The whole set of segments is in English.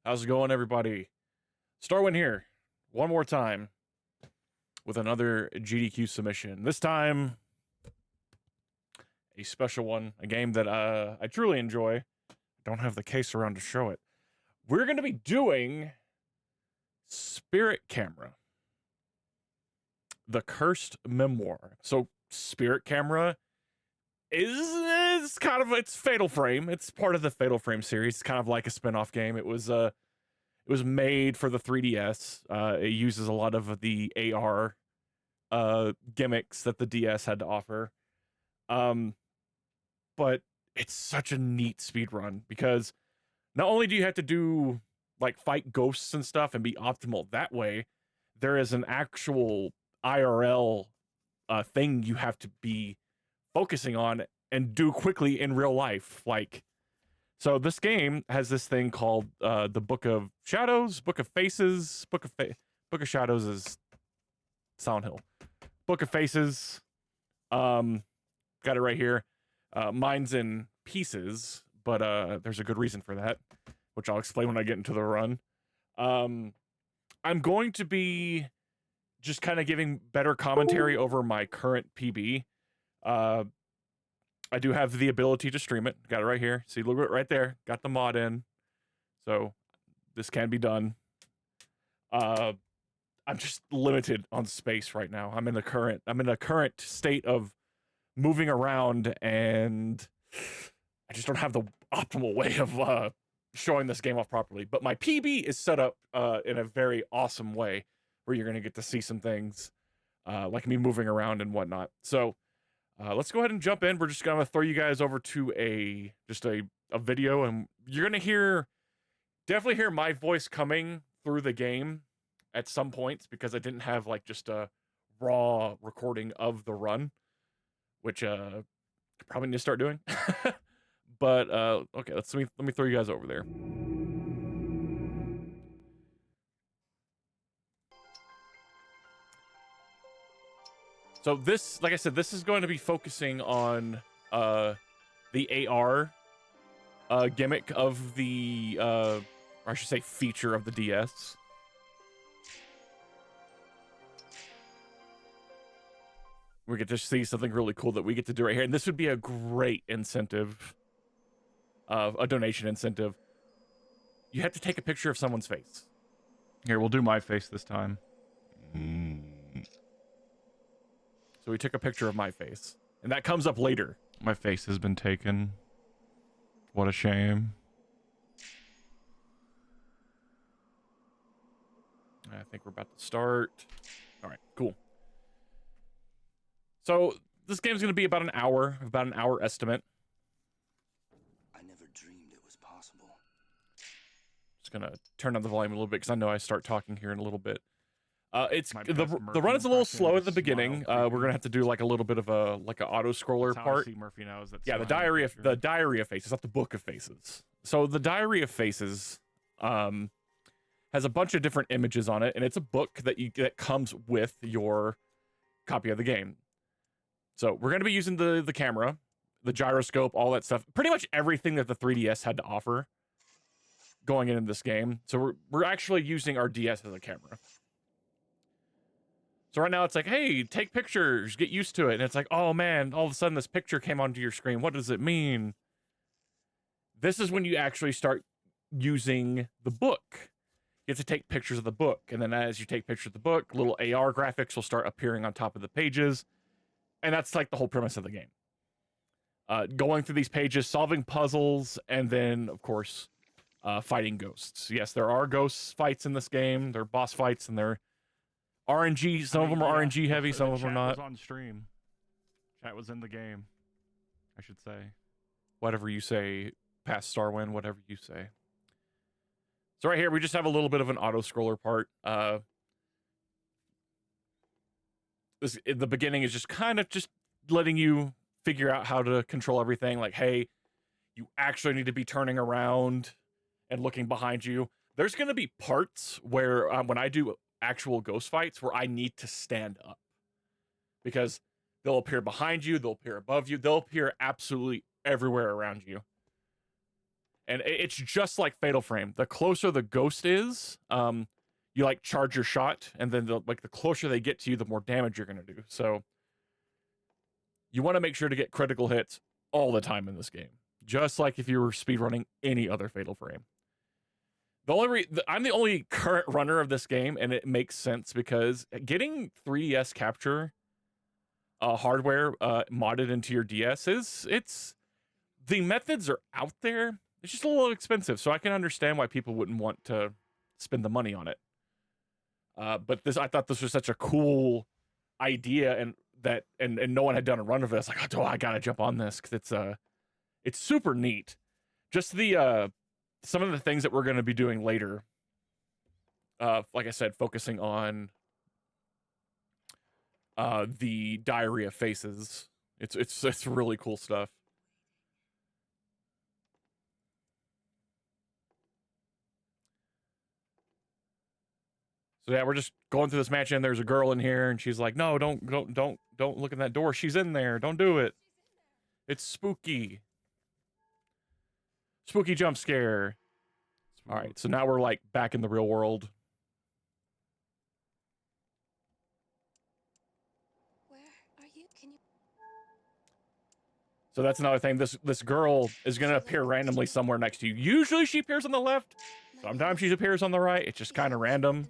How's it going, everybody? Starwin here, one more time, with another GDQ submission. This time, a special one, a game that I truly enjoy. I don't have the case around to show it. We're going to be doing Spirit Camera, the Cursed Memoir. So, Spirit Camera is kind of, it's Fatal Frame. It's part of the Fatal Frame series. It's kind of like a spin-off game. It was made for the 3DS. It uses a lot of the AR gimmicks that the DS had to offer. But it's such a neat speed run because not only do you have to do like fight ghosts and stuff and be optimal that way, there is an actual IRL thing you have to be focusing on and do quickly in real life. So this game has this thing called the Book of Shadows, Book of Faces, Book of Shadows is Silent Hill. Book of Faces, got it right here. Mine's in pieces, but there's a good reason for that, which I'll explain when I get into the run. I'm going to be just kind of giving better commentary over my current PB. I do have the ability to stream it. Got it right here. See, look right there. Got the mod in. So this can be done. I'm just limited on space right now. I'm in a current state of moving around, and I just don't have the optimal way of showing this game off properly. But my PB is set up in a very awesome way where you're going to get to see some things like me moving around and whatnot. So let's go ahead and jump in. We're just going to throw you guys over to a video, and you're going to definitely hear my voice coming through the game at some points because I didn't have like just a raw recording of the run, which I probably need to start doing. But okay, let me throw you guys over there. So this, like I said, this is going to be focusing on the AR gimmick of the, or I should say feature of the DS. We get to see something really cool that we get to do right here. And this would be a great incentive, a donation incentive. You have to take a picture of someone's face. Here, we'll do my face this time. So we took a picture of my face, and that comes up later. My face has been taken. What a shame. I think we're about to start. All right, cool. So this game's going to be about an hour estimate. I never dreamed it was possible. Just going to turn down the volume a little bit because I know I start talking here in a little bit. The run is a little slow at the beginning. We're gonna have to do like a little bit of an auto scroller part. Murphy now is that yeah, the diary of faces, not the book of faces. So the diary of faces has a bunch of different images on it, and it's a book that comes with your copy of the game. So we're gonna be using the camera, the gyroscope, all that stuff, pretty much everything that the 3DS had to offer going into this game. So we're actually using our DS as a camera. So right now it's like, hey, take pictures, get used to it. And it's like, oh man, all of a sudden this picture came onto your screen. What does it mean? This is when you actually start using the book. You have to take pictures of the book. And then as you take pictures of the book, little AR graphics will start appearing on top of the pages. And that's like the whole premise of the game. Going through these pages, solving puzzles, and then, of course, fighting ghosts. Yes, there are ghost fights in this game. There are boss fights, and they're RNG, some of them are RNG heavy, some of them are not. Chat was on stream. Chat was in the game, I should say. Whatever you say, past Starwind, whatever you say. So right here, we just have a little bit of an auto-scroller part. The beginning is just kind of just letting you figure out how to control everything. Like, hey, you actually need to be turning around and looking behind you. There's going to be parts where when I do actual ghost fights where I need to stand up because they'll appear behind you, they'll appear above you, they'll appear absolutely everywhere around you. And it's just like Fatal Frame. The closer the ghost is, you like charge your shot, and then the closer they get to you, the more damage you're gonna do. So you want to make sure to get critical hits all the time in this game, just like if you were speedrunning any other Fatal Frame. I'm the only current runner of this game, and it makes sense because getting 3DS capture hardware modded into your DS it's the methods are out there. It's just a little expensive, so I can understand why people wouldn't want to spend the money on it. But I thought this was such a cool idea, and no one had done a run of it. It's like, oh, I gotta jump on this because it's super neat. Just the some of the things that we're going to be doing later. Like I said, focusing on the Diary of Faces. It's really cool stuff. So yeah, we're just going through this match, and there's a girl in here, and she's like, "No, don't look in that door. She's in there. Don't do it. It's spooky. Spooky jump scare." All right, so now we're like back in the real world. Where are you? Can you? So that's another thing. This girl is gonna appear randomly somewhere next to you. Usually she appears on the left. Sometimes she appears on the right. It's just kind of random.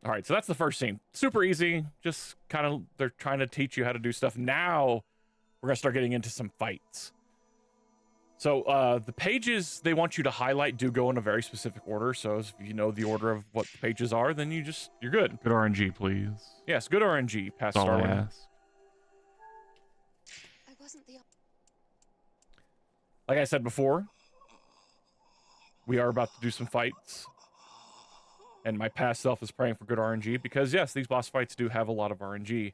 All right, so that's the first scene. Super easy. Just kind of, they're trying to teach you how to do stuff. Now we're gonna start getting into some fights. So the pages they want you to highlight do go in a very specific order. So if you know the order of what the pages are, then you're good. Good RNG, please. Yes, good RNG. Past That's all I Starwing. ask. I wasn't the. Like I said before, we are about to do some fights. And my past self is praying for good RNG because, yes, these boss fights do have a lot of RNG.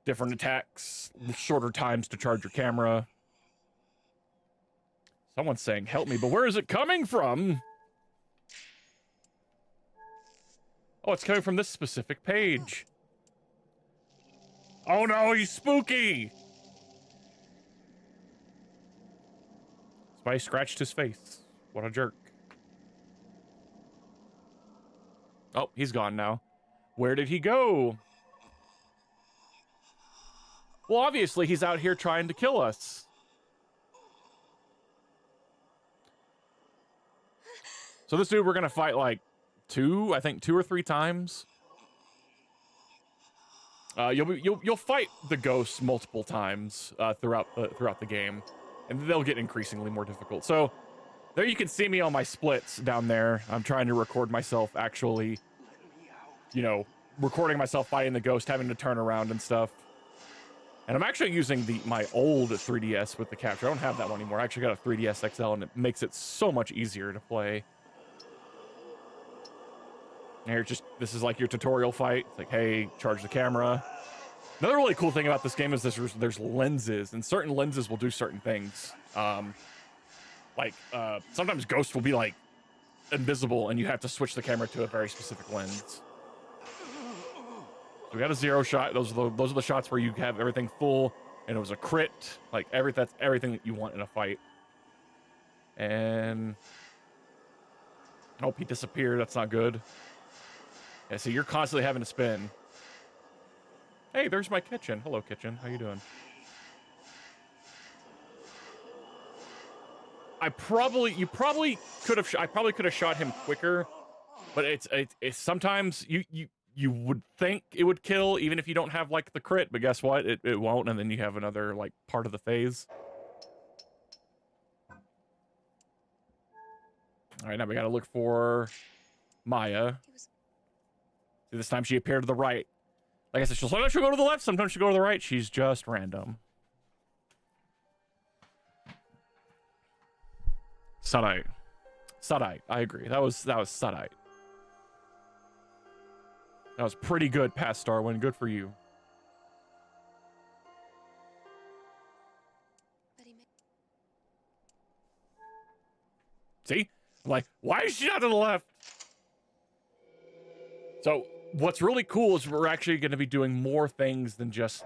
Different attacks, shorter times to charge your camera. Someone's saying, help me, but where is it coming from? Oh, it's coming from this specific page. Oh no, he's spooky! Somebody scratched his face. What a jerk. Oh, he's gone now. Where did he go? Well, obviously he's out here trying to kill us. So this dude we're gonna fight like two or three times. You'll fight the ghosts multiple times throughout the game, and they'll get increasingly more difficult. So there you can see me on my splits down there. I'm trying to record myself actually, recording myself fighting the ghost, having to turn around and stuff. And I'm actually using my old 3DS with the capture. I don't have that one anymore. I actually got a 3DS XL, and it makes it so much easier to play. And this is like your tutorial fight. It's like, hey, charge the camera. Another really cool thing about this game is there's lenses, and certain lenses will do certain things. Sometimes ghosts will be like invisible, and you have to switch the camera to a very specific lens. So we got a zero shot. Those are the shots where you have everything full, and it was a crit. Like that's everything that you want in a fight. And oh, he disappeared. That's not good. Yeah, so you're constantly having to spin. Hey, there's my kitchen. Hello, kitchen. How you doing? I probably could have shot him quicker, but it's sometimes you would think it would kill even if you don't have like the crit, but guess what? It won't, and then you have another like part of the phase. All right, now we gotta look for Maya. See, this time she appeared to the right. Like I said, sometimes she'll go to the left, sometimes she'll go to the right. She's just random. Sadite. Sadite. I agree. That was Sadite. That was pretty good past Starwin. Good for you. See? I'm like, why is she not to the left? So what's really cool is we're actually going to be doing more things than just,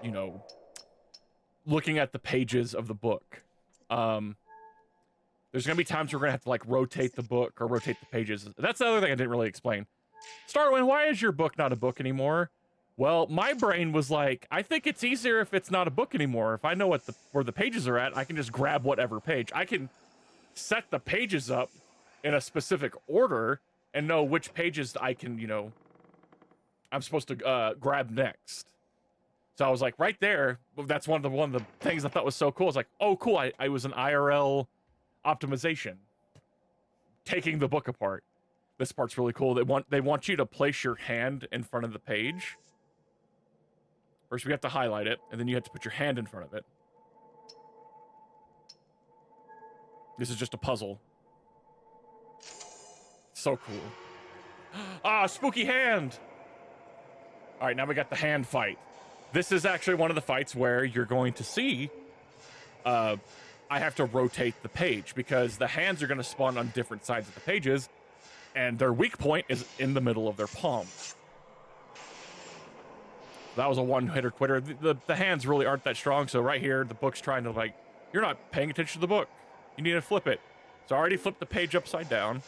looking at the pages of the book. There's gonna be times we're gonna have to like rotate the book or rotate the pages. That's the other thing I didn't really explain. Starwin, why is your book not a book anymore? Well, my brain was like, I think it's easier if it's not a book anymore. If I know where the pages are at, I can just grab whatever page. I can set the pages up in a specific order and know which pages I can, you know, I'm supposed to grab next. So I was like, right there. That's one of the things I thought was so cool. It's like, oh, cool. I was an IRL optimization, taking the book apart. This part's really cool. They want you to place your hand in front of the page. First, we have to highlight it, and then you have to put your hand in front of it. This is just a puzzle. So cool. Ah, spooky hand! All right, now we got the hand fight. This is actually one of the fights where you're going to see I have to rotate the page because the hands are going to spawn on different sides of the pages, and their weak point is in the middle of their palm. That was a one-hitter quitter. The hands really aren't that strong, so right here, the book's trying to, like, you're not paying attention to the book. You need to flip it. So I already flipped the page upside down.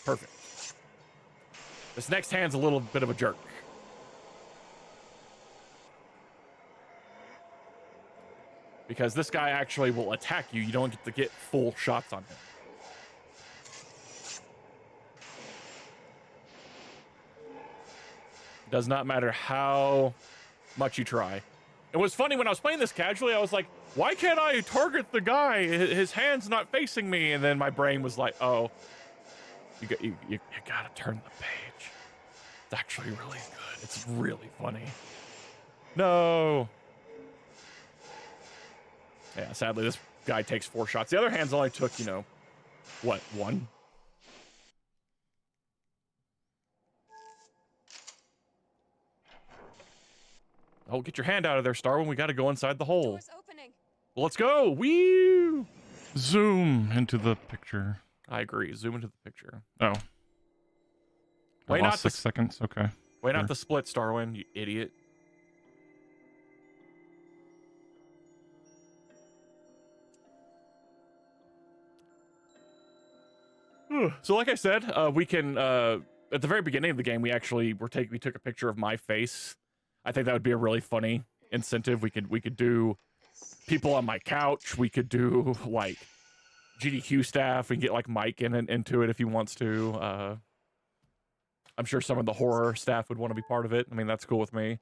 Perfect. This next hand's a little bit of a jerk. Because this guy actually will attack you. You don't get to get full shots on him. Does not matter how much you try. It was funny when I was playing this casually, I was like, why can't I target the guy? His hand's not facing me. And then my brain was like, oh, you gotta turn the page. It's actually really good. It's really funny. No. Yeah, sadly, this guy takes 4 shots. The other hands only took, you know, what, 1? Oh, get your hand out of there, Starwin. We got to go inside the hole. Door's opening. Well, let's go. Woo! Zoom into the picture. I agree. Zoom into the picture. Oh. Wait, I not lost 6 seconds. Okay. Wait, Sure. not the split, Starwin, you idiot. So, like I said, we can at the very beginning of the game, we took a picture of my face. I think that would be a really funny incentive. We could do people on my couch. We could do like GDQ staff. We can get like Mike into it if he wants to. I'm sure some of the horror staff would want to be part of it. I mean, that's cool with me.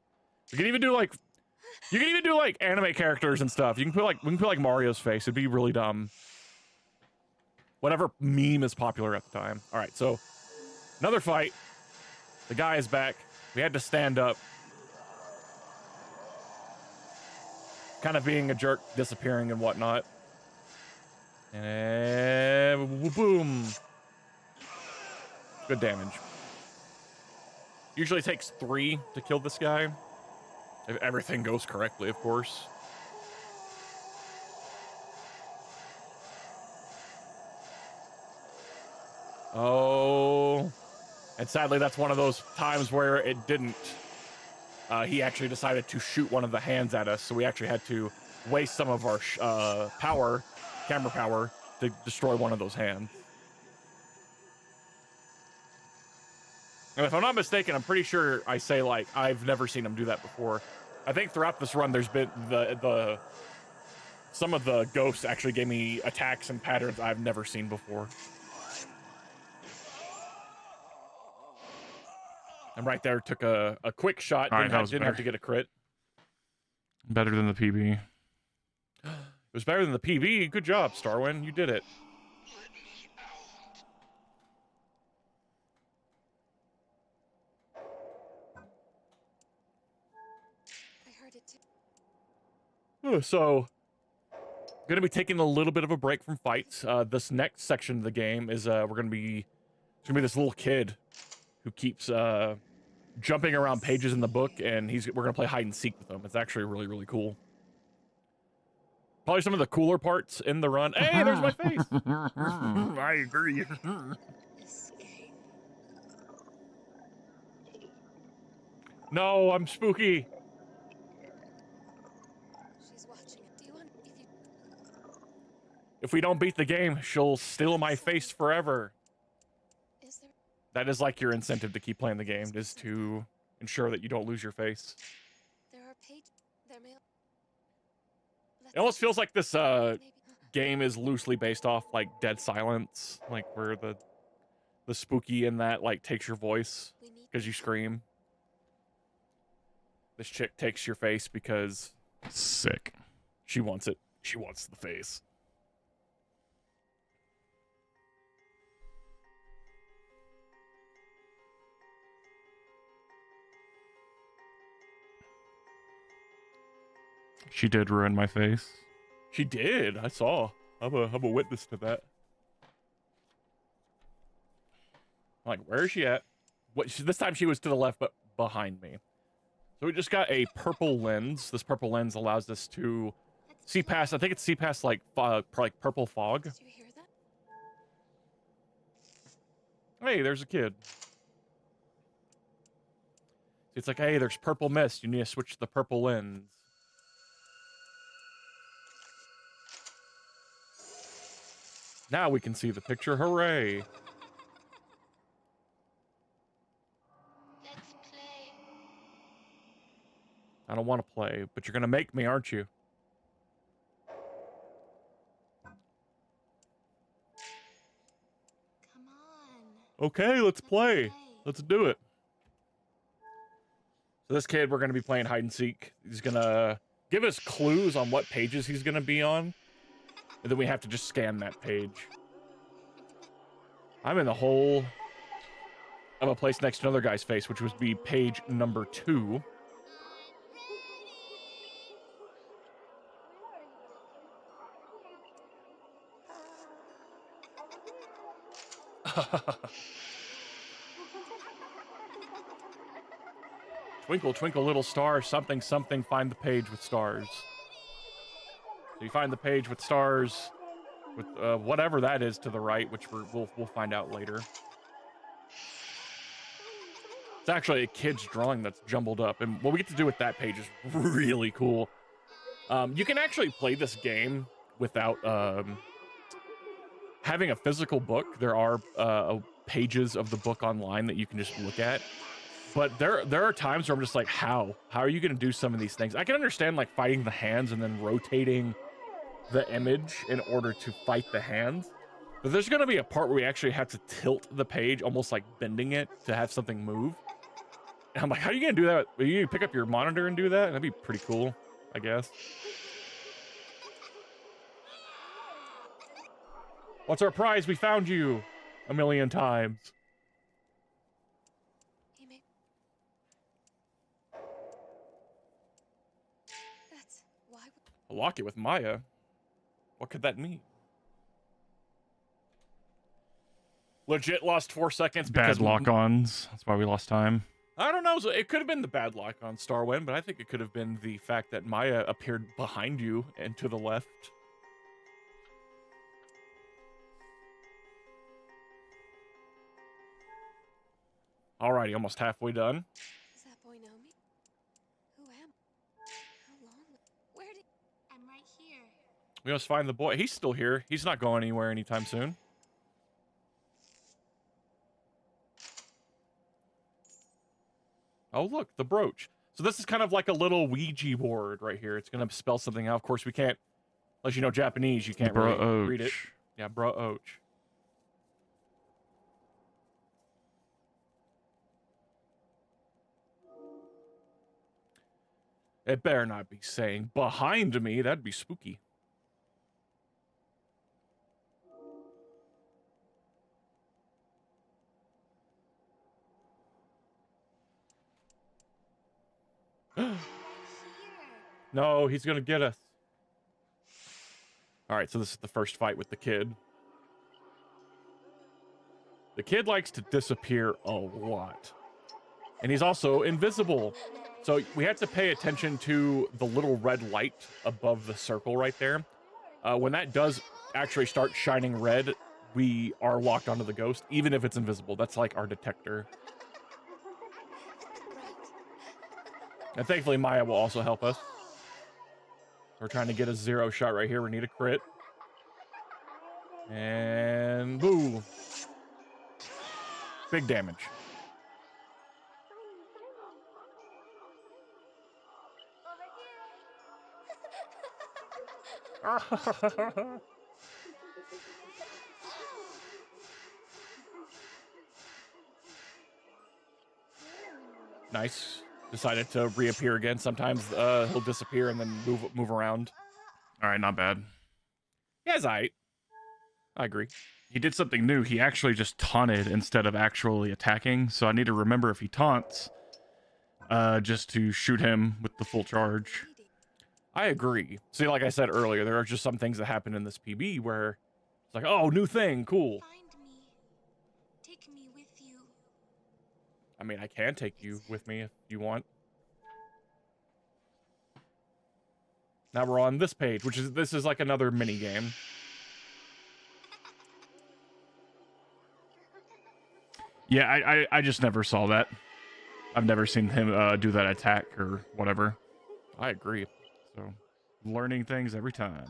You can even do like anime characters and stuff. We can put like Mario's face. It'd be really dumb. Whatever meme is popular at the time. All right, so another fight. The guy is back. We had to stand up. Kind of being a jerk, disappearing and whatnot. And boom. Good damage. Usually takes 3 to kill this guy. If everything goes correctly, of course. Oh. And sadly, that's one of those times where it didn't. He actually decided to shoot one of the hands at us, so we actually had to waste some of our camera power, to destroy one of those hands. And if I'm not mistaken, I'm pretty sure I say, like, I've never seen him do that before. I think throughout this run, there's been some of the ghosts actually gave me attacks and patterns I've never seen before. And right there, took a quick shot. All right, Didn't have to get a crit. Better than the PB. It was better than the PB. Good job, Starwin. You did it. I heard it too. So, going to be taking a little bit of a break from fights. This next section of the game is it's gonna be this little kid who keeps jumping around pages in the book, and we're gonna play hide and seek with him. It's actually really, really cool. Probably some of the cooler parts in the run. Hey, there's my face. I agree. No, I'm spooky. She's watching it. Do you want if you If we don't beat the game, she'll steal my face forever. is there That is like your incentive to keep playing the game, is to ensure that you don't lose your face. there are page there may It almost feels like this maybe game is loosely based off like Dead Silence, like where the spooky in that like takes your voice we need because you scream. This chick takes your face because Sick. she wants it. She wants the face. She did ruin my face. She did. I saw. I'm a witness to that. Like, where is she at? This time she was to the left, but behind me. So we just got a purple lens. This purple lens allows us to see past. I think it's see past like purple fog. Did you hear that? Hey, there's a kid. It's like, hey, there's purple mist. You need to switch to the purple lens. Now we can see the picture. Hooray! Let's play. I don't want to play, but you're gonna make me, aren't you? Come on. Okay, let's play. Let's do it. So this kid, we're gonna be playing hide and seek. He's gonna give us clues on what pages he's gonna be on, and then we have to just scan that page. I'm in the hole of a place next to another guy's face, which would be page number 2. Twinkle, twinkle, little star, something, something, find the page with stars. So you find the page with stars, with whatever that is to the right, which we'll find out later. It's actually a kid's drawing that's jumbled up, and what we get to do with that page is really cool. You can actually play this game without having a physical book. There are pages of the book online that you can just look at. But there are times where I'm just like, how are you going to do some of these things? I can understand like fighting the hands and then rotating the image in order to fight the hands. But there's going to be a part where we actually have to tilt the page, almost like bending it to have something move. And I'm like, how are you going to do that? Are you going to pick up your monitor and do that? That'd be pretty cool, I guess. What's our prize? We found you a million times. He may That's why A locket with Maya? What could that mean? Legit lost 4 seconds because Bad lock-ons. That's why we lost time. I don't know. So it could have been the bad lock on Starwind, but I think it could have been the fact that Maya appeared behind you and to the left. Alrighty, almost halfway done. does that boy know me? Who am I? How long? Where did I'm right here. We must find the boy. He's still here. He's not going anywhere anytime soon. Oh, look, the brooch. So this is kind of like a little Ouija board right here. It's going to spell something out. Of course, we can't, unless you know Japanese, you can't really read it. Yeah, brooch. It better not be saying behind me. That'd be spooky. No, he's gonna get us. All right, so this is the first fight with the kid. The kid likes to disappear a lot. And he's also invisible. So we have to pay attention to the little red light above the circle right there. When that does actually start shining red, we are locked onto the ghost, even if it's invisible. That's like our detector. Right. And thankfully, Maya will also help us. We're trying to get a 0 shot right here. We need a crit. And boo. Big damage. Nice. Decided to reappear again. Sometimes he'll disappear and then move around. All right, not bad. Yeah, it's alright. I agree. He did something new. He actually just taunted instead of actually attacking. So I need to remember if he taunts, just to shoot him with the full charge. I agree. See, like I said earlier, there are just some things that happen in this PB where it's like, oh, new thing, cool. Find me. Take me with you. I mean, I can take you with me if you want. Now we're on this page, this is like another mini game. Yeah, I just never saw that. I've never seen him do that attack or whatever. I agree. So, learning things every time.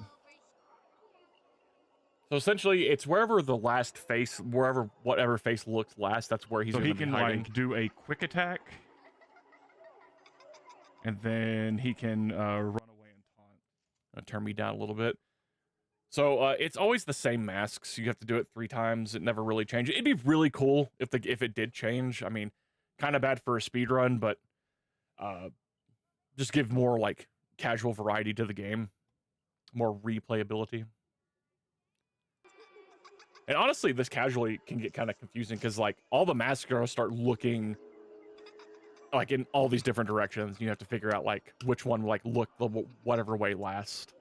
So essentially, it's wherever the last face, whatever face looks last, that's where he's So going he to be can hiding. like do a quick attack, and then he can run away and taunt. Turn me down a little bit. So it's always the same masks. You have to do it 3 times. It never really changes. It'd be really cool if it did change. I mean, kind of bad for a speed run, but just give more like casual variety to the game, more replayability. And honestly, this casually can get kind of confusing because like all the masks are gonna start looking like in all these different directions. You have to figure out like which one like look the whatever way last.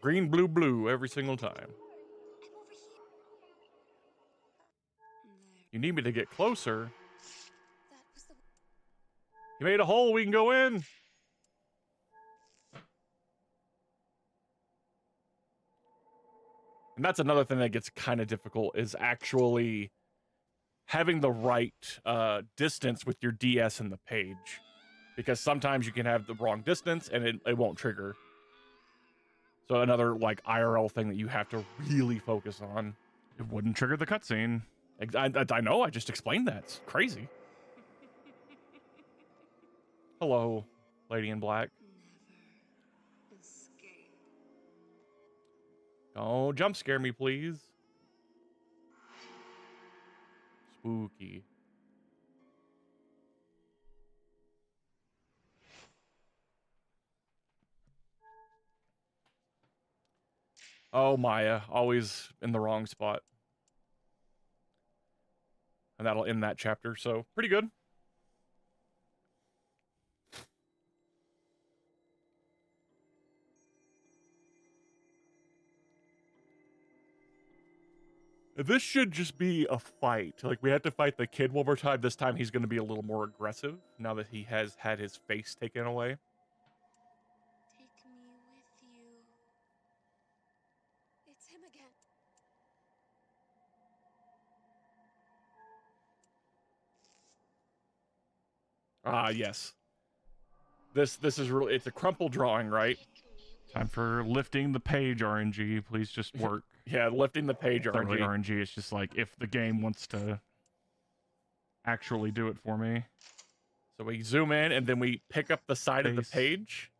Green, blue, blue every single time. I'm over here. There. You need me to get closer. That was the. You made a hole, we can go in. And that's another thing that gets kind of difficult is actually having the right distance with your DS and the page. Because sometimes you can have the wrong distance and it won't trigger. So another like IRL thing that you have to really focus on. It wouldn't trigger the cutscene. I know, I just explained that. It's crazy. Hello, Lady in Black. Never escape. Don't jump scare me, please. Spooky. Oh, Maya, always in the wrong spot. And that'll end that chapter, so pretty good. This should just be a fight. Like, we have to fight the kid one more time. This time he's going to be a little more aggressive now that he has had his face taken away. Take me with you. It's him again. Ah, yes. This is really, it's a crumple drawing, right? Time for lifting the page RNG. Please just work. Yeah, lifting the page It's not really RNG. RNG. It's just like if the game wants to actually do it for me. So we zoom in and then we pick up the side of the Face. page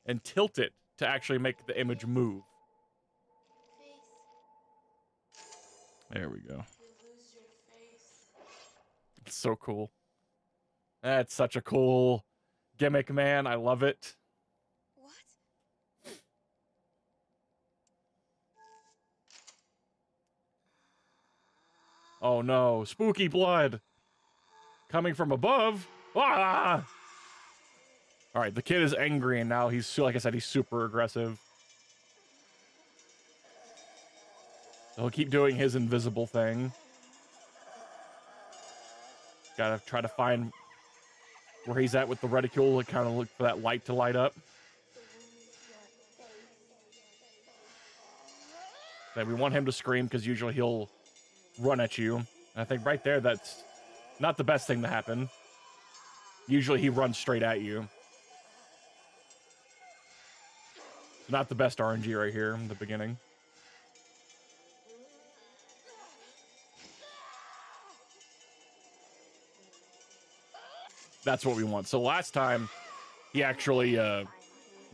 and tilt it to actually make the image move. Face. There we go. You lose your face. It's so cool. That's such a cool gimmick, man. I love it. What? Oh no, spooky blood coming from above. Ah! All right, the kid is angry and now he's, like I said, he's super aggressive. He'll keep doing his invisible thing. Gotta try to find where he's at with the reticule to kind of look for that light to light up. So we want him to scream because usually he'll run at you. And I think right there, that's not the best thing to happen. Usually he runs straight at you. Not the best RNG right here in the beginning. That's what we want. So last time, he actually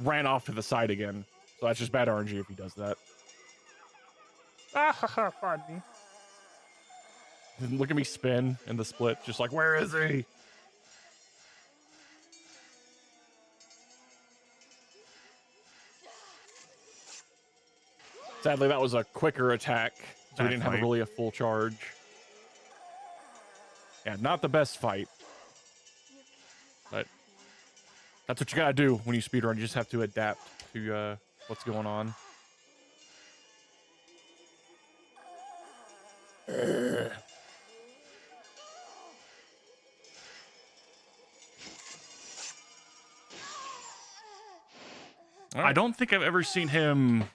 ran off to the side again. So that's just bad RNG if he does that. Ah, ha, ha, funny. Look at me spin in the split, just like, where is he? Sadly, that was a quicker attack, so we didn't have really a full charge. Yeah, not the best fight. But that's what you gotta do when you speedrun. You just have to adapt to what's going on. I don't think I've ever seen him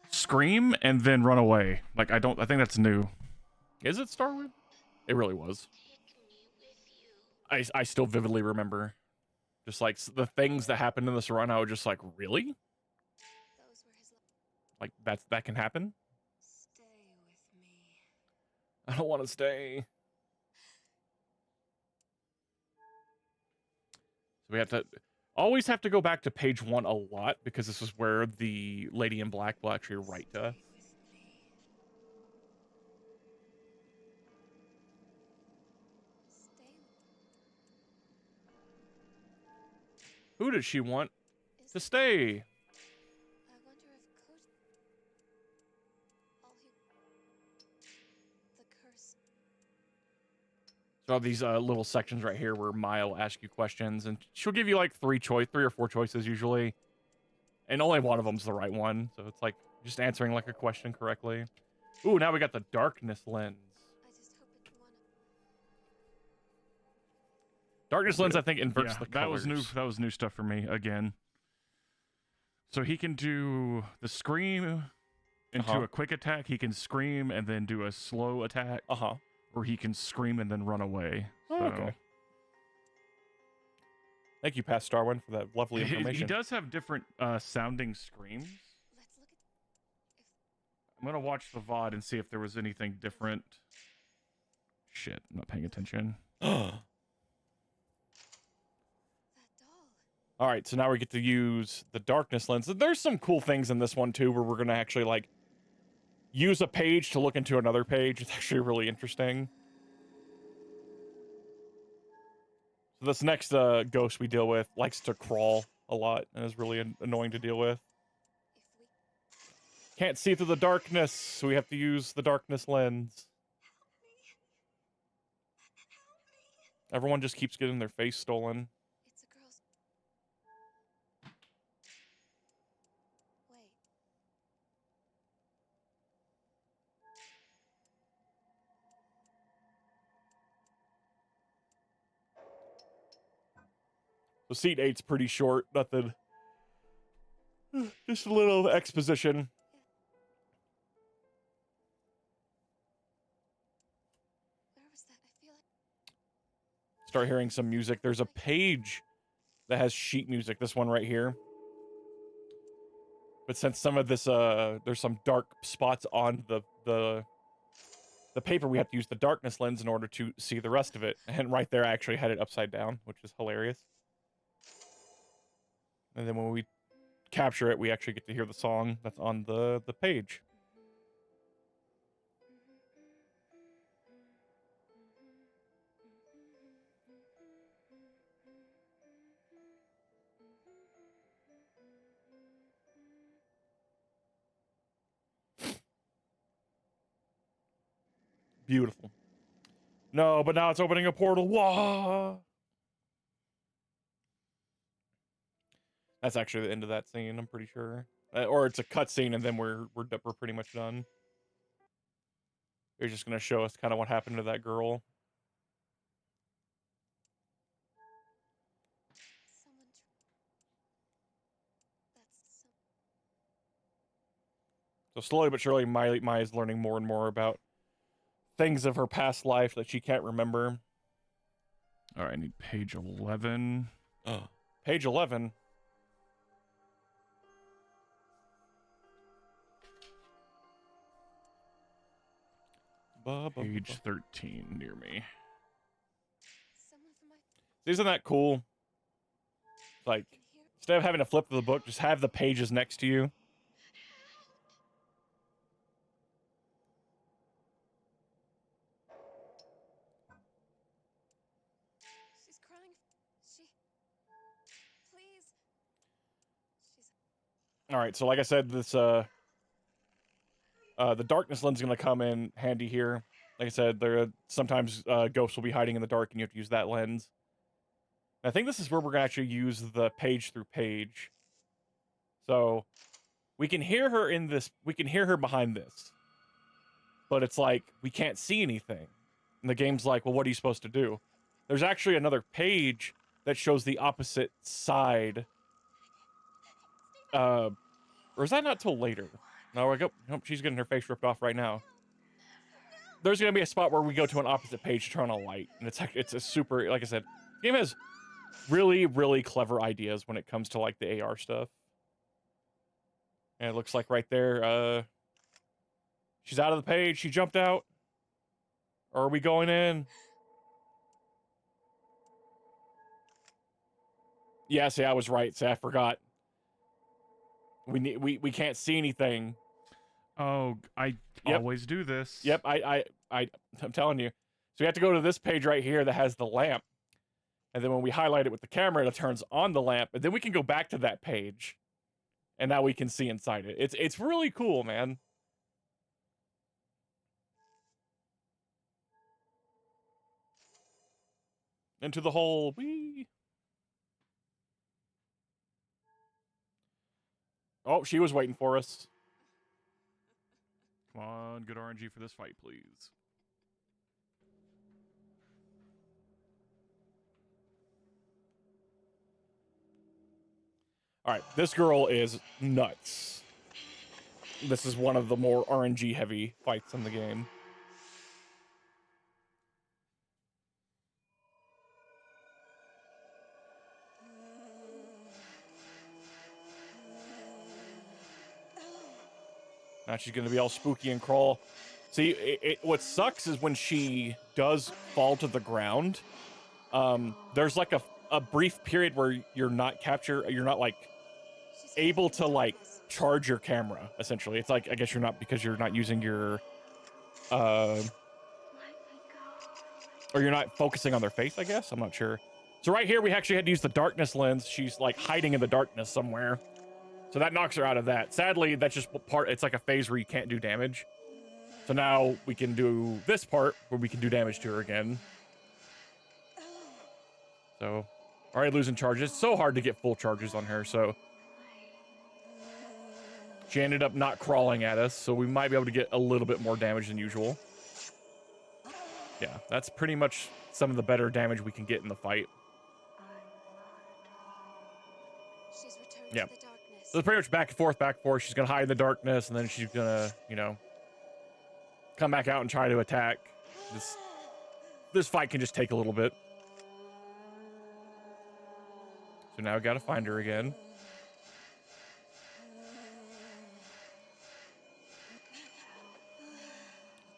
scream and then run away. Like, I think that's new. Is it Starwood? It really was. I still vividly remember. Just like the things that happened in this run, I was just like, really? Like, that can happen? Stay with me. I don't want to stay. So we have to always have to go back to page 1 a lot because this is where the lady in black will actually write to us. Who does she want to stay? I wonder if Coach. All he. The curse. So these little sections right here where Maya will ask you questions, and she'll give you like three or four choices usually, and only one of them's the right one. So it's like just answering like a question correctly. Ooh, now we got the darkness lens. I just hope it wanna. Darkness lens, I think, inverts the that colors. that was new stuff for me again. So he can do the scream into a quick attack. He can scream and then do a slow attack. Or he can scream and then run away. Oh, So. okay. Thank you, Past Starwin, for that lovely information. He does have different sounding screams. Let's look at. I'm gonna watch the VOD and see if there was anything different. Shit, I'm not paying attention. All right, so now we get to use the darkness lens. There's some cool things in this one too, where we're gonna actually like use a page to look into another page. It's actually really interesting. So this next ghost we deal with likes to crawl a lot and is really annoying to deal with. Can't see through the darkness, so we have to use the darkness lens. Everyone just keeps getting their face stolen. It's a girl's. Wait. So seat 8's pretty short, nothing. Just a little exposition. Where was that? I feel like. Start hearing some music. There's a page that has sheet music, this one right here. But since some of this, there's some dark spots on the paper, we have to use the darkness lens in order to see the rest of it. And right there, I actually had it upside down, which is hilarious. And then when we capture it, we actually get to hear the song that's on the page. Beautiful. No, but now it's opening a portal. Whoa! That's actually the end of that scene, I'm pretty sure. Or it's a cutscene, and then we're pretty much done. They're just gonna show us kind of what happened to that girl. So slowly but surely, Maya's learning more and more about things of her past life that she can't remember. All right, I need page 11. Page 11. Page 13 near me. Someone from my Isn't that cool? Like, can hear. instead of having to flip through the book, just have the pages next to you. She's crying. She. Please. She's. All right, so like I said, this the darkness lens is gonna come in handy here. Like I said, there sometimes ghosts will be hiding in the dark, and you have to use that lens. And I think this is where we're gonna actually use the page through page. So we can hear her in this. We can hear her behind this, but it's like we can't see anything. And the game's like, well, what are you supposed to do? There's actually another page that shows the opposite side. Or is that not till later? No, I go. Nope, she's getting her face ripped off right now. There's gonna be a spot where we go to an opposite page to turn on a light, and it's a super, like I said, the game has really, really clever ideas when it comes to like the AR stuff. And it looks like right there, she's out of the page. She jumped out. Or are we going in? Yeah, see, I was right. See, I forgot. We can't see anything. Oh, I always do this. Yep, I'm telling you. So we have to go to this page right here that has the lamp. And then when we highlight it with the camera, it turns on the lamp. And then we can go back to that page. And now we can see inside it. It's really cool, man. Into the hole. Whee! Oh, she was waiting for us. Come on, good RNG for this fight, please. All right, this girl is nuts. This is one of the more RNG heavy fights in the game. Now she's gonna be all spooky and crawl. See, what sucks is when she does fall to the ground, there's like a brief period where you're not like able to like charge your camera, essentially. It's like, I guess you're not, because you're not using your or you're not focusing on their face, I guess. I'm not sure. So right here we actually had to use the darkness lens. She's like hiding in the darkness somewhere. So that knocks her out of that. Sadly, that's just part, it's like a phase where you can't do damage. So now we can do this part where we can do damage to her again. So, already losing charges. It's so hard to get full charges on her, so she ended up not crawling at us, so we might be able to get a little bit more damage than usual. Yeah, that's pretty much some of the better damage we can get in the fight. She's returned Yeah. to the darkness. So it's pretty much back and forth, back and forth. She's gonna hide in the darkness, and then she's gonna, you know, come back out and try to attack. This fight can just take a little bit. So now we gotta find her again.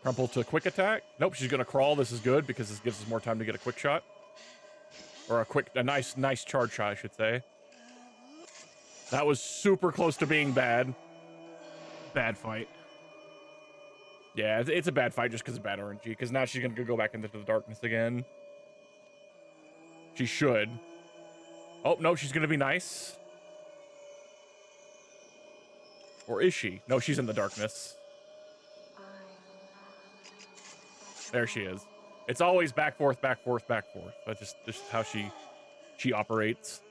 Crumple to a quick attack. Nope, she's gonna crawl. This is good because this gives us more time to get a quick shot. Or a nice charge shot, I should say. That was super close to being bad. Bad fight. Yeah, it's a bad fight just because of bad RNG. Because now she's gonna go back into the darkness again. She should. Oh, no, she's gonna be nice. Or is she? No, she's in the darkness. There she is. It's always back, forth, back, forth, back, forth. That's just how she operates.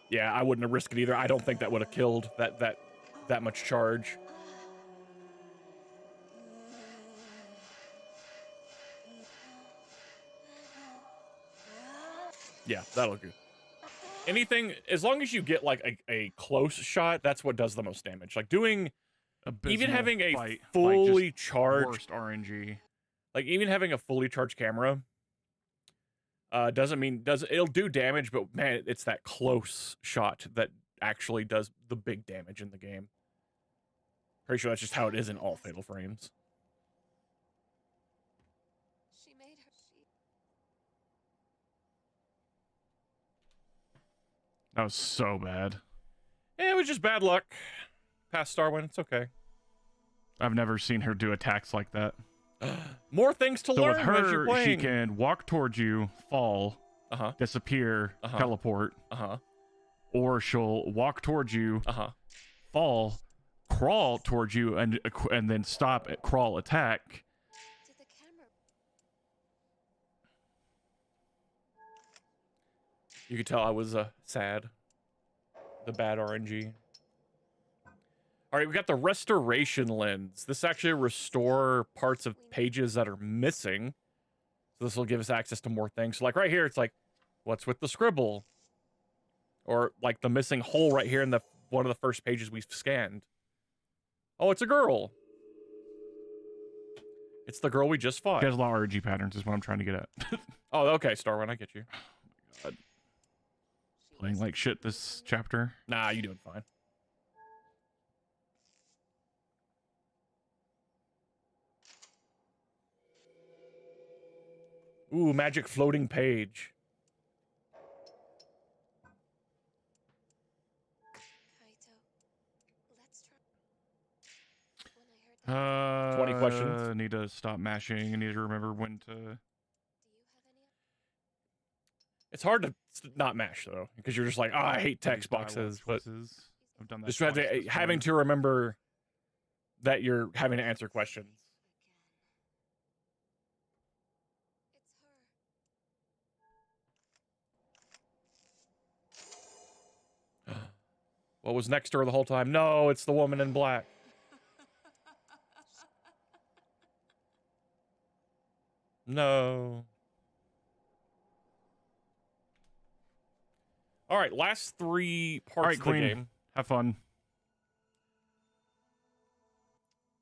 Yeah, I wouldn't have risked it either. I don't think that would have killed that much charge. Yeah, that'll do. Anything, as long as you get like a close shot, that's what does the most damage. Like doing, even Abysmal having a fight, fully like, just charged, worst RNG. like even having a fully charged camera, it'll do damage, but man, it's that close shot that actually does the big damage in the game. Pretty sure that's just how it is in all Fatal Frames. She made her. That was so bad. Yeah, it was just bad luck. Past Starwind, it's okay. I've never seen her do attacks like that. More things to So learn with as you're her, playing. she can walk towards you, fall, disappear, teleport, or she'll walk towards you, fall, crawl towards you, and then stop at crawl attack. Did the camera? You could tell I was sad. The bad RNG. All right, we got the restoration lens. This actually restore parts of pages that are missing. So this will give us access to more things. So like right here, it's like, what's with the scribble? Or like the missing hole right here in the one of the first pages we've scanned. Oh, it's a girl. It's the girl we just fought. She has a lot of RNG patterns is what I'm trying to get at. Oh, okay, Starwind, I get you. Oh my god. Playing like shit this chapter. Nah, you doing fine. Ooh, magic floating page. Kaito. Let's try. When I heard that, 20 questions. I need to stop mashing. I need to remember when to. do you have any? It's hard to not mash though, because you're just like, oh, I hate text dialogue boxes, but choices. I've done that. just twice this having game. to remember that you're having to answer questions. It's her. What was next to her the whole time? No, it's the woman in black. No. All right, last three parts All right, of the Queen. game. Have fun.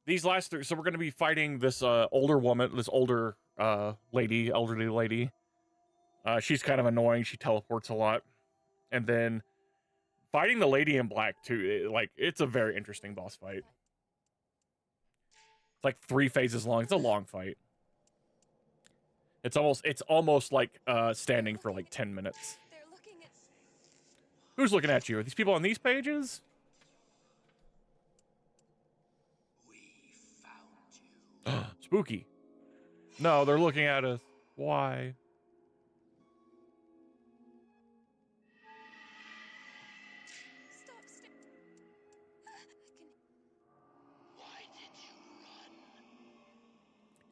These last three, so we're going to be fighting this older woman, this older elderly lady. She's kind of annoying. She teleports a lot. And then fighting the lady in black too. It's a very interesting boss fight. It's like 3 phases long. It's a long fight. It's almost like standing for like 10 minutes. They're looking at. Who's looking at you? Are these people on these pages? We found you. Spooky. No, they're looking at us. Why? Stop. Why did you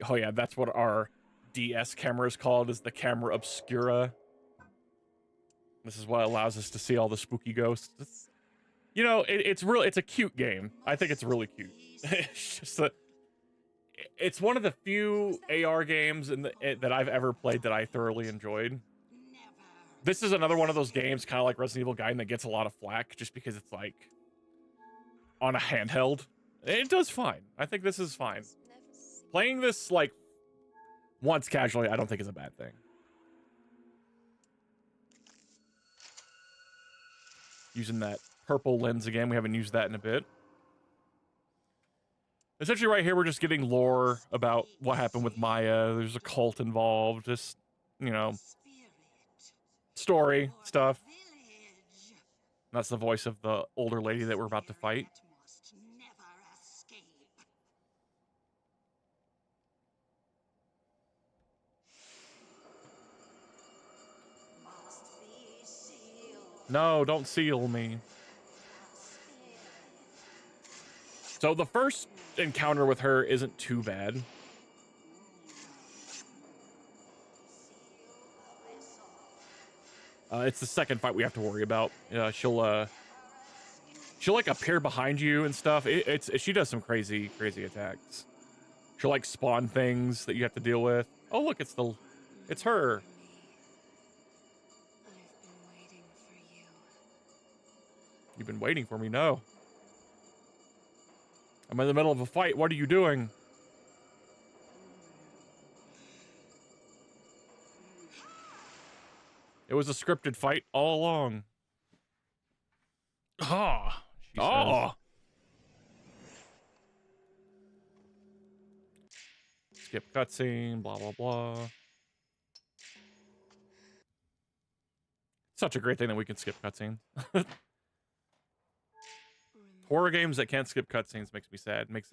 run? Oh yeah, that's what our DS camera is called, is the camera obscura. This is what allows us to see all the spooky ghosts. You know, it's a cute game. I think it's really cute. It's just it's one of the few AR games that I've ever played that I thoroughly enjoyed. This is another one of those games, kind of like Resident Evil Gaiden, that gets a lot of flack just because it's like on a handheld. It does fine. I think this is fine. Playing this like once casually, I don't think is a bad thing. Using that purple lens again. We haven't used that in a bit. Essentially right here, we're just getting lore about what happened with Maya. There's a cult involved. Just, you know, story stuff. That's the voice of the older lady that we're about to fight. No, don't seal me. So the first encounter with her isn't too bad. It's the second fight we have to worry about. She'll like appear behind you and stuff. She does some crazy attacks. She'll like spawn things that you have to deal with. Oh look, it's her. You've been waiting for me. No. I'm in the middle of a fight. What are you doing? It was a scripted fight all along. Oh, she says. Skip cutscene, blah, blah, blah. Such a great thing that we can skip cutscenes. Horror games that can't skip cutscenes makes me sad. Makes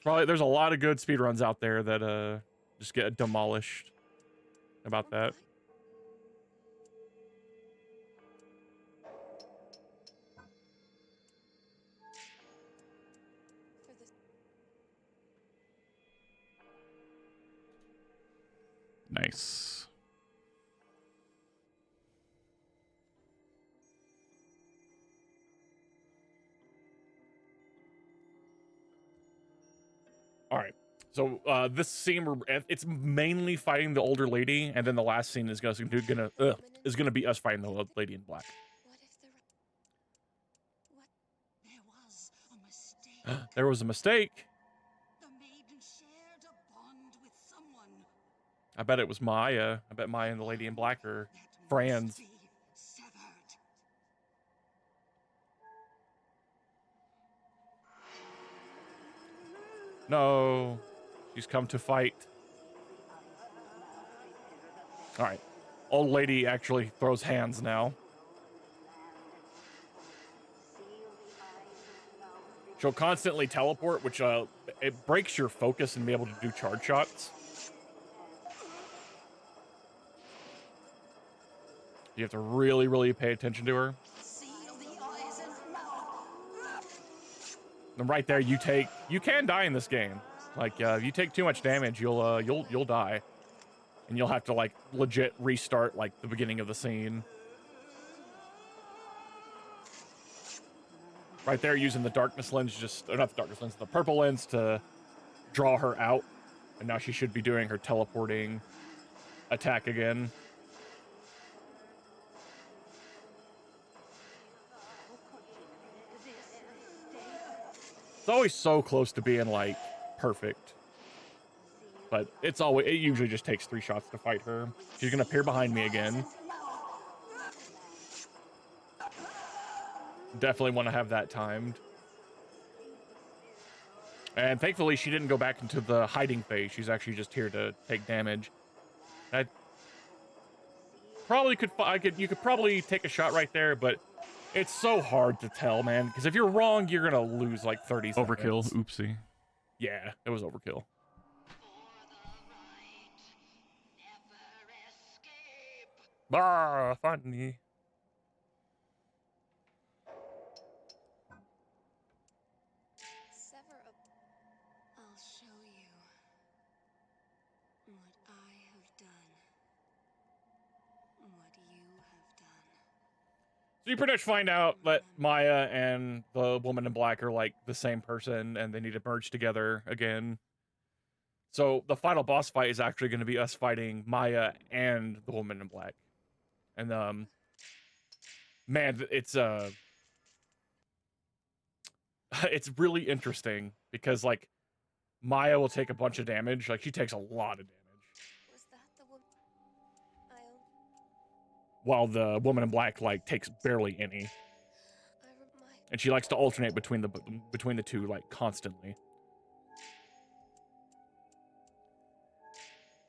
probably there's a lot of good speedruns out there that just get demolished about that. Nice. All right. So this scene, it's mainly fighting the older lady, and then the last scene is gonna be us fighting the old lady in black. What if the what? There was a mistake. There was a mistake. The maiden shared a bond with someone. I bet it was Maya. I bet Maya and the lady in black are That friends. must be severed. No, she's come to fight. All right. Old lady actually throws hands now. She'll constantly teleport, which it breaks your focus and be able to do charge shots. You have to really, really pay attention to her. Seal the eyes and mouth. And right there, you can die in this game. Like, if you take too much damage, you'll die, and you'll have to like legit restart like the beginning of the scene. Right there, using the darkness lens, or not the darkness lens, the purple lens to draw her out, and now she should be doing her teleporting attack again. It's always so close to being like perfect, but it usually just takes 3 shots to fight her. She's gonna appear behind me again. Definitely want to have that timed. And thankfully she didn't go back into the hiding phase. She's actually just here to take damage. You could probably take a shot right there, but it's so hard to tell, man, because if you're wrong, you're gonna lose like 30 seconds. Overkill. Oopsie. Yeah, it was overkill. Ah, funny. Sever a. I'll show you what I have done. What you have done. So you pretty much find out that Maya and the woman in black are like the same person, and they need to merge together again. So the final boss fight is actually going to be us fighting Maya and the woman in black. And man, it's really interesting because like Maya will take a bunch of damage. Like she takes a lot of damage. Was that the woman? While the woman in black like takes barely any. And she likes to alternate between the two like constantly.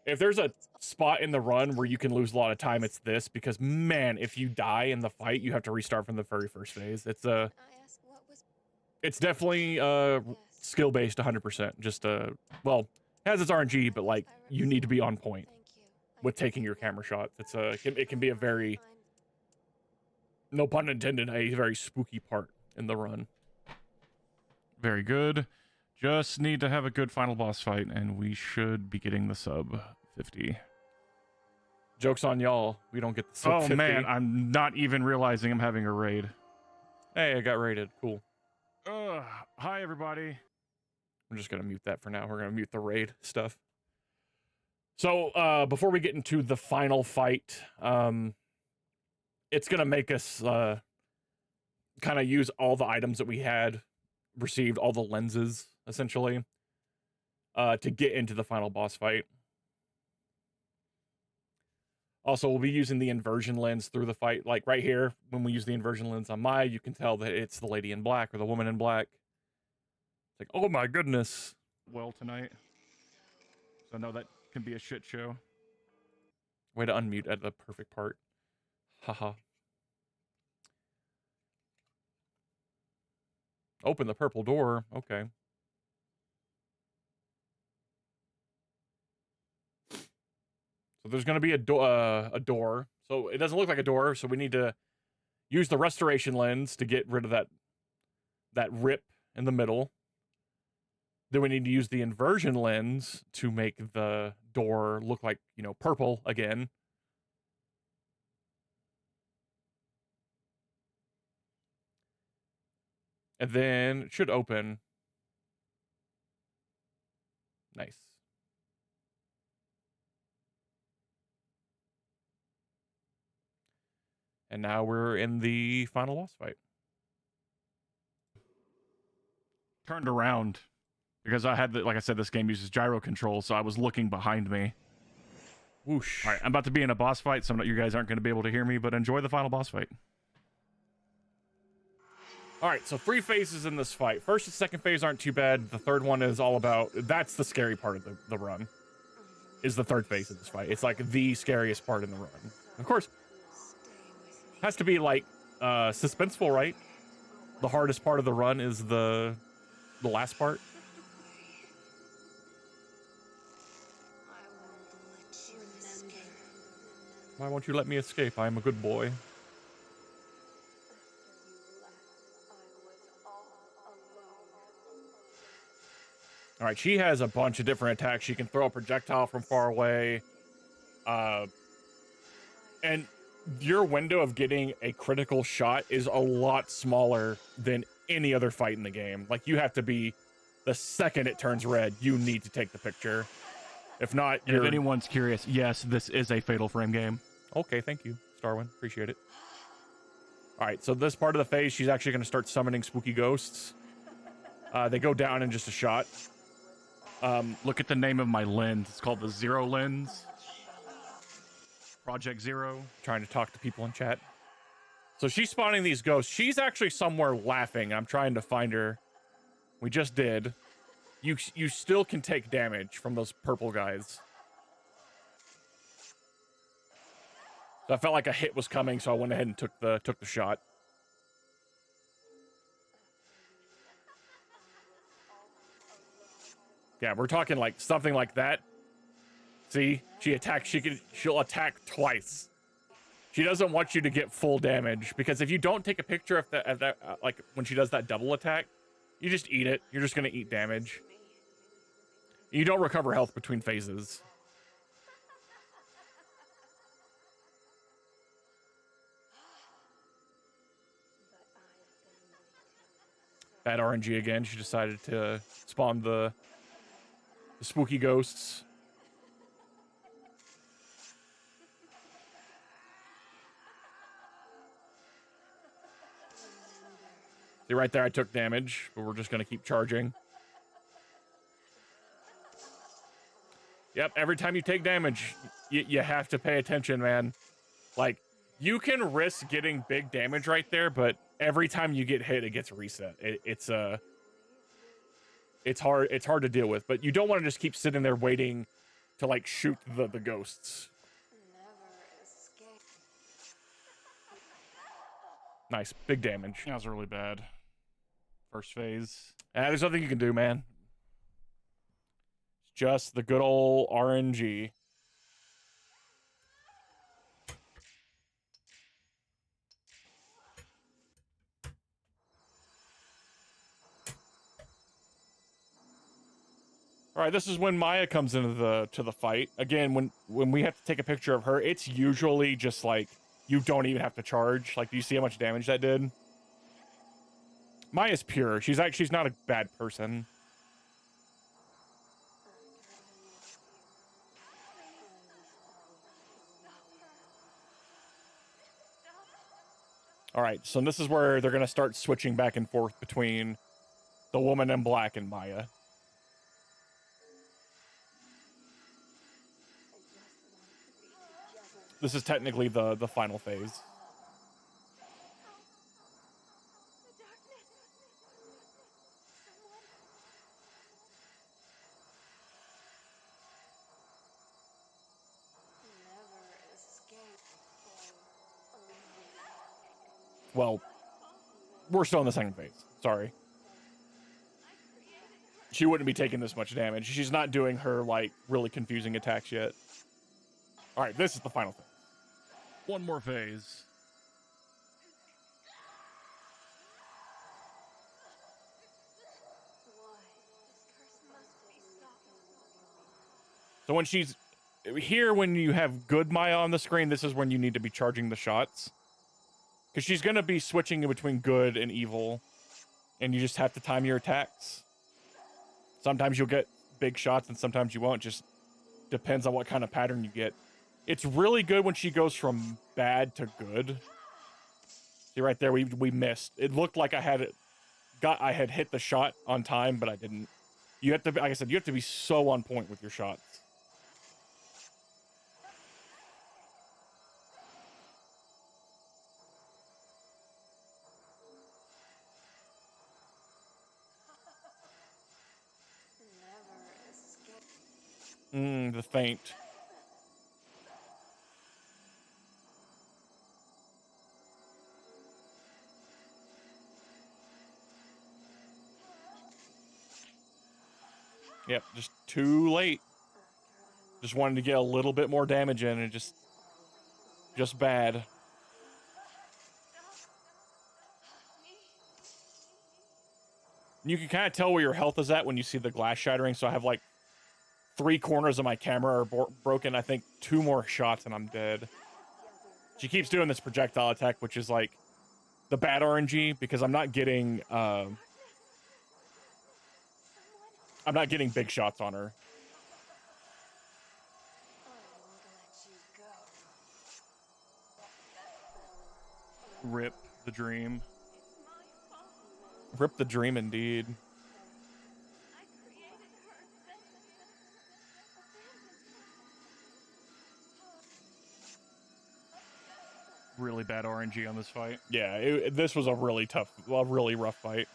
If there's a spot in the run where you can lose a lot of time, it's this, because man, if you die in the fight, you have to restart from the very first phase. It's definitely skill based 100%. Just well, it has its RNG, but like you need to be on point with taking your camera shots. It can be a very, no pun intended, a very spooky part in the run. Very good. Just need to have a good final boss fight, and we should be getting the sub 50. Joke's on y'all. We don't get the sub 50. Oh, man. I'm not even realizing I'm having a raid. Hey, I got raided. Cool. Hi, everybody. I'm just going to mute that for now. We're going to mute the raid stuff. So, before we get into the final fight, it's going to make us kind of use all the items that we had received, all the lenses, essentially, to get into the final boss fight. Also, we'll be using the inversion lens through the fight. Like right here, when we use the inversion lens on Maya, you can tell that it's the lady in black or the woman in black. It's like, oh my goodness. Well, tonight. So no, that can be a shit show. Way to unmute at the perfect part. Haha. Open the purple door. Okay. So there's going to be a door. So it doesn't look like a door, so we need to use the restoration lens to get rid of that rip in the middle. Then we need to use the inversion lens to make the door look like, you know, purple again. And then it should open. Nice. And now we're in the final boss fight. Turned around because I had like I said, this game uses gyro control, so I was looking behind me. Whoosh. All right, I'm about to be in a boss fight, so you guys aren't going to be able to hear me, but enjoy the final boss fight. All right, so 3 phases in this fight. First and second phase aren't too bad. The third one is all about, that's the scary part of the run, is the third phase of this fight. It's like the scariest part in the run. Of course, has to be like suspenseful, right? The hardest part of the run is the last part. Why won't you let me escape? I am a good boy. All right, she has a bunch of different attacks. She can throw a projectile from far away. And your window of getting a critical shot is a lot smaller than any other fight in the game. Like, you have to be, the second it turns red, you need to take the picture. If not, if anyone's curious, yes, this is a Fatal Frame game. Okay, thank you, Starwin. Appreciate it. All right, so this part of the phase, she's actually going to start summoning spooky ghosts. They go down in just a shot. Look at the name of my lens. It's called the Zero Lens. Project Zero. Trying to talk to people in chat. So she's spawning these ghosts. She's actually somewhere laughing. I'm trying to find her. We just did. You still can take damage from those purple guys. So I felt like a hit was coming, so I went ahead and took the shot. Yeah, we're talking like something like that. See, she'll attack twice. She doesn't want you to get full damage, because if you don't take a picture of that like when she does that double attack, you just eat it. You're just gonna eat damage. You don't recover health between phases. Bad RNG again. She decided to spawn the spooky ghosts. See, right there, I took damage, but we're just going to keep charging. Yep, every time you take damage, you have to pay attention, man. Like, you can risk getting big damage right there, but every time you get hit, it gets reset. It's hard to deal with, but you don't want to just keep sitting there waiting to, like, shoot the ghosts. Nice, big damage. That was really bad. First phase. There's nothing you can do, man. It's just the good old RNG. All right, this is when Maya comes into the fight. Again, when we have to take a picture of her, it's usually just like you don't even have to charge. Like, do you see how much damage that did? Maya's pure. She's not a bad person. All right, so this is where they're going to start switching back and forth between the woman in black and Maya. This is technically the final phase. Well, we're still in the second phase. Sorry. She wouldn't be taking this much damage. She's not doing her, like, really confusing attacks yet. All right, this is the final phase. One more phase. So when she's here, when you have good Maya on the screen, this is when you need to be charging the shots. Because she's going to be switching in between good and evil. And you just have to time your attacks. Sometimes you'll get big shots and sometimes you won't. Just depends on what kind of pattern you get. It's really good when she goes from bad to good. See right there, we missed. It looked like I had hit the shot on time, but I didn't. You have to, like I said, you have to be so on point with your shots. The feint. Yep, just too late. Just wanted to get a little bit more damage in and just bad. You can kind of tell where your health is at when you see the glass shattering. So I have like 3 corners of my camera are broken. I think 2 more shots and I'm dead. She keeps doing this projectile attack, which is like the bad RNG because I'm not getting big shots on her. Rip the dream. Rip the dream indeed. Really bad RNG on this fight. Yeah, this was a really tough, really rough fight.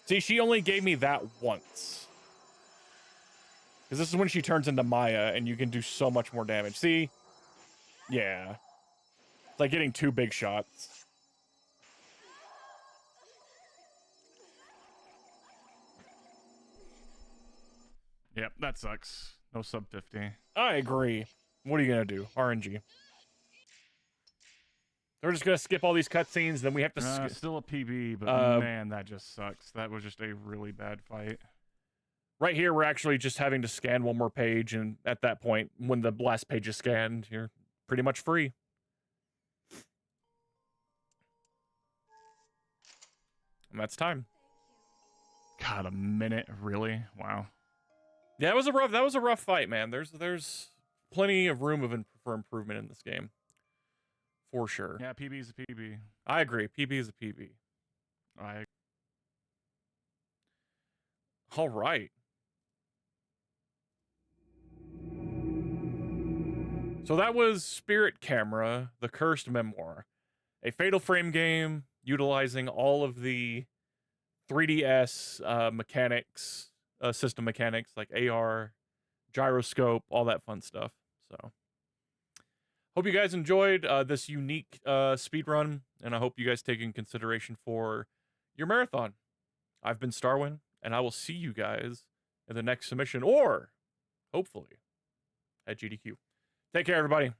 See, she only gave me that once. Because this is when she turns into Maya, and you can do so much more damage. See? Yeah. It's like getting 2 big shots. Yep, that sucks. No sub 50. I agree. What are you going to do? RNG. We're just going to skip all these cutscenes, then we have to... Still a PB, but man, that just sucks. That was just a really bad fight. Right here, we're actually just having to scan one more page, and at that point, when the last page is scanned, you're pretty much free. And that's time. God, a minute, really? Wow. Yeah, that was a rough fight, man. There's plenty of room for improvement in this game. For sure. Yeah, PB is a PB. I agree. PB is a PB. All right. So that was Spirit Camera, The Cursed Memoir, a Fatal Frame game utilizing all of the 3DS mechanics, system mechanics like AR, gyroscope, all that fun stuff. So, hope you guys enjoyed this unique speed run, and I hope you guys take in consideration for your marathon. I've been Starwin, and I will see you guys in the next submission, or hopefully at GDQ. Take care, everybody.